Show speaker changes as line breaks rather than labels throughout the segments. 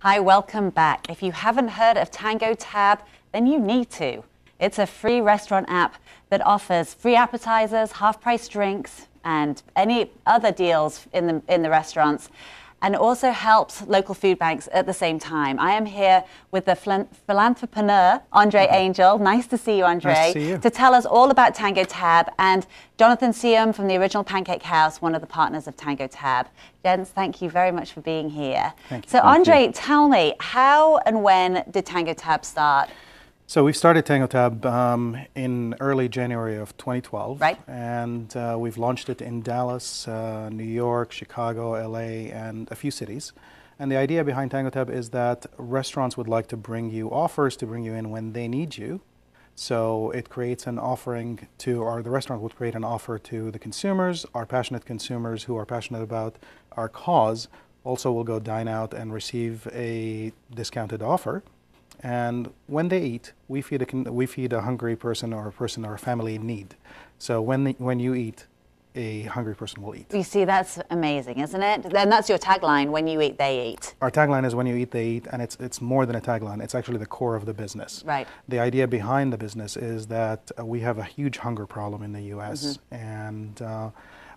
Hi, welcome back. If you haven't heard of Tango Tab, then you need to. It's a free restaurant app that offers free appetizers, half-price drinks, and any other deals in the restaurants, and also helps local food banks at the same time. I am here with the philanthropreneur, Andre Angel. Nice to see you, Andre.
Nice to see you.
To tell us all about Tango Tab, and Jonathan Siam from the Original Pancake House, one of the partners of Tango Tab. Gents, thank you very much for being here.
Thank you.
So, Andre, tell me, how and when did Tango Tab start?
So we started Tango Tab in early January of 2012.
Right.
And we've launched it in Dallas, New York, Chicago, LA, and a few cities. And the idea behind Tango Tab is that restaurants would like to bring you offers to bring you in when they need you. So it creates an offering to, or the restaurant would create an offer to the consumers. Our passionate consumers who are passionate about our cause also will go dine out and receive a discounted offer. And when they eat, we feed a hungry person or a family in need. So when you eat, a hungry person will eat.
You see, that's amazing, isn't it? And that's your tagline: when you eat, they eat.
Our tagline is when you eat, they eat, and it's more than a tagline. It's actually the core of the business.
Right.
The idea behind the business is that we have a huge hunger problem in the U.S. and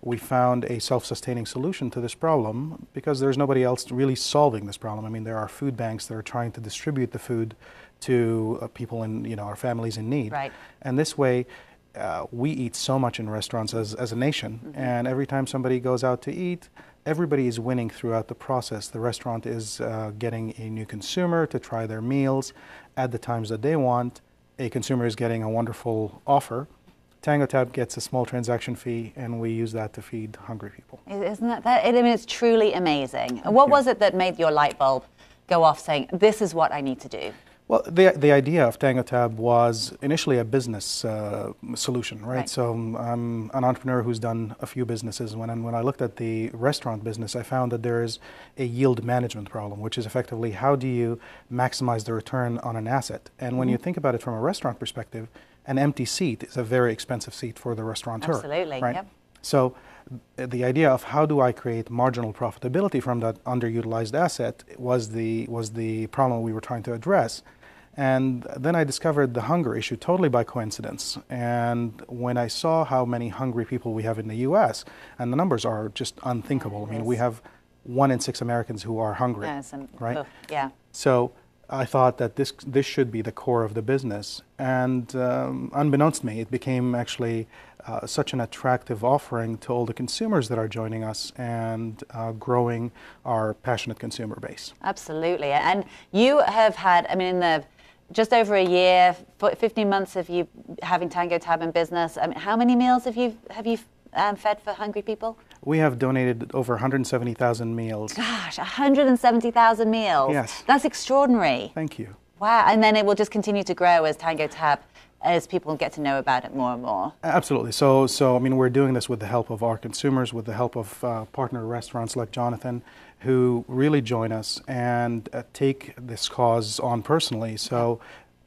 we found a self-sustaining solution to this problem because there's nobody else really solving this problem. I mean, there are food banks that are trying to distribute the food to people in, our families in need.
Right.
And this way, we eat so much in restaurants as a nation, and every time somebody goes out to eat, everybody is winning throughout the process. The restaurant is getting a new consumer to try their meals at the times that they want. A consumer is getting a wonderful offer. Tango Tab gets a small transaction fee, and we use that to feed hungry people.
Isn't that I mean, it's truly amazing. What was it that made your light bulb go off saying, this is what I need to do?
Well, the idea of Tango Tab was initially a business solution, right? So I'm an entrepreneur who's done a few businesses. When I looked at the restaurant business, I found that there is a yield management problem, which is effectively how do you maximize the return on an asset? And when you think about it from a restaurant perspective, an empty seat is a very expensive seat for the restaurateur.
Absolutely,
right?
Yep.
So the idea of how do I create marginal profitability from that underutilized asset was the problem we were trying to address. And then I discovered the hunger issue totally by coincidence. And when I saw how many hungry people we have in the U.S., and the numbers are just unthinkable. I mean, we have 1 in 6 Americans who are hungry, right?
Yeah.
So I thought that this should be the core of the business. And unbeknownst to me, it became actually such an attractive offering to all the consumers that are joining us and growing our passionate consumer base.
Absolutely. And you have had, I mean, in just over a year, 15 months of you having Tango Tab in business, I mean, how many meals have you fed for hungry people?
We have donated over 170,000 meals.
Gosh, 170,000 meals.
Yes.
That's extraordinary.
Thank you.
Wow. And then it will just continue to grow as Tango Tab, as people get to know about it more and more.
Absolutely. So I mean, we're doing this with the help of our consumers, with the help of partner restaurants like Jonathan, who really join us and take this cause on personally. So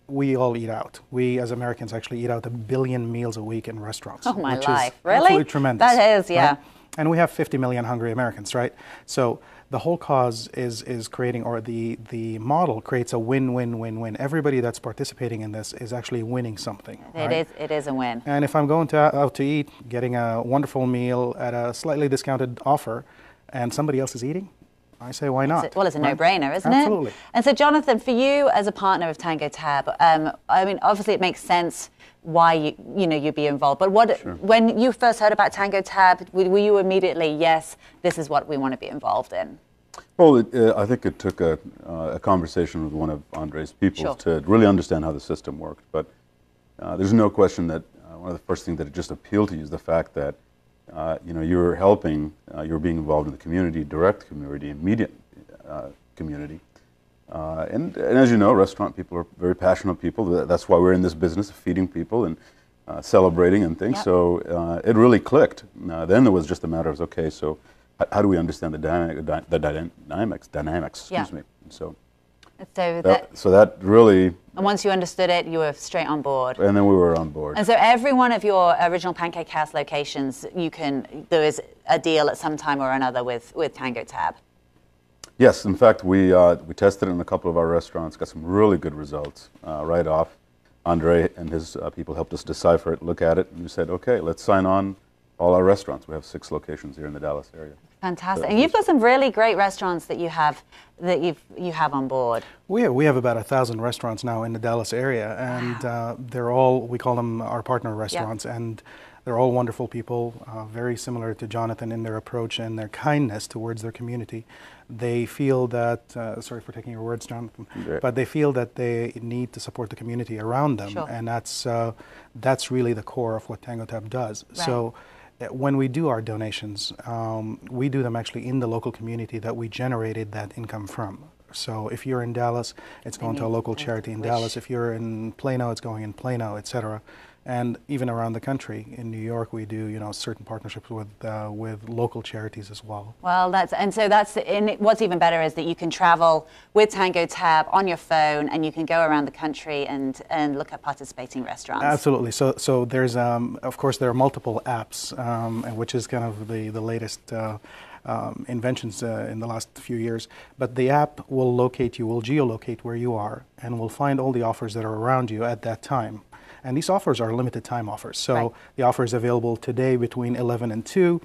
we all eat out. We, as Americans, actually eat out 1 billion meals a week in restaurants.
Oh, my
which
life.
Is
really?
Absolutely tremendous.
That is, yeah.
Right? And we have 50 million hungry Americans, right? So the whole cause is creating, or the model creates a win-win-win-win. Everybody that's participating in this is actually winning something.
It is a win.
And if I'm going out to eat, getting a wonderful meal at a slightly discounted offer, and somebody else is eating, I say, why not?
Well, it's a no-brainer, isn't
Absolutely.
it? And so, Jonathan, for you as a partner of Tango Tab, I mean, obviously it makes sense why you'd be involved. But when you first heard about Tango Tab, were you immediately, yes, this is what we want to be involved in?
Well, I think it took a conversation with one of Andre's people to really understand how the system worked. But there's no question that one of the first things that just appealed to you is the fact that you're helping, you're being involved in the community, direct community, immediate community. And as you know, restaurant people are very passionate people. That's why we're in this business of feeding people and celebrating and things. Yep. So it really clicked. Then there was just a matter of, okay, so how do we understand the dynamics? Excuse me. So that really.
And once you understood it, you were straight on board.
And then we were on board.
And so every one of your Original Pancake House locations, there is a deal at some time or another with Tango Tab.
Yes, in fact, we tested it in a couple of our restaurants, got some really good results right off. Andre and his people helped us decipher it, look at it, and we said, okay, let's sign on all our restaurants. We have 6 locations here in the Dallas area.
Fantastic. And you've got some really great restaurants that you have on board.
We have about 1,000 restaurants now in the Dallas area, and
Wow.
they're all, we call them our partner restaurants,
Yep.
and they're all wonderful people, very similar to Jonathan in their approach and their kindness towards their community. They feel that, sorry for taking your words, Jonathan,
Yeah.
but they feel that they need to support the community around them,
Sure.
and that's really the core of what Tango Tab does.
Right.
So when we do our donations, we do them actually in the local community that we generated that income from. So if you're in Dallas, it's going to a local charity in Dallas. If you're in Plano, it's going in Plano, etc. And even around the country, in New York, we do certain partnerships with local charities as well.
Well, what's even better is that you can travel with Tango Tab on your phone, and you can go around the country and look at participating restaurants.
Absolutely. So there's of course there are multiple apps, which is kind of the latest inventions in the last few years. But the app will geolocate where you are, and will find all the offers that are around you at that time. And these offers are limited time offers. So
Right.
the offer is available today between 11 and 2.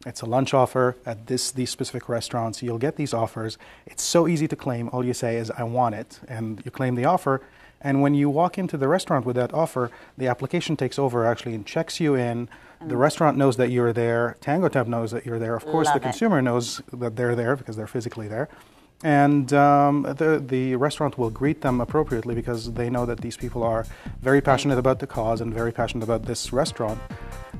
It's a lunch offer at these specific restaurants. You'll get these offers. It's so easy to claim. All you say is, I want it, and you claim the offer. And when you walk into the restaurant with that offer, the application takes over actually and checks you in. The restaurant knows that you're there. Tango Tab knows that you're there. Of course,
Love
the
it.
consumer knows that they're there because they're physically there. And the restaurant will greet them appropriately because they know that these people are very passionate about the cause and very passionate about this restaurant.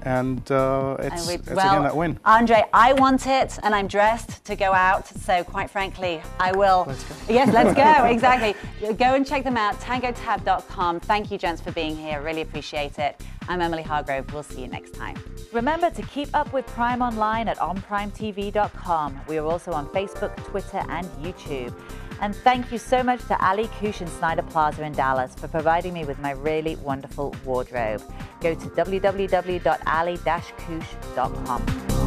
And it's again that win.
Andre, I want it, and I'm dressed to go out. So quite frankly, I will.
Let's go.
Yes, let's go. Exactly. Go and check them out. TangoTab.com. Thank you, gents, for being here. Really appreciate it. I'm Emily Hargrove. We'll see you next time. Remember to keep up with Prime online at onprimetv.com. We are also on Facebook, Twitter, and YouTube. And thank you so much to Ali Kush in Snyder Plaza in Dallas for providing me with my really wonderful wardrobe. Go to www.ali-kush.com.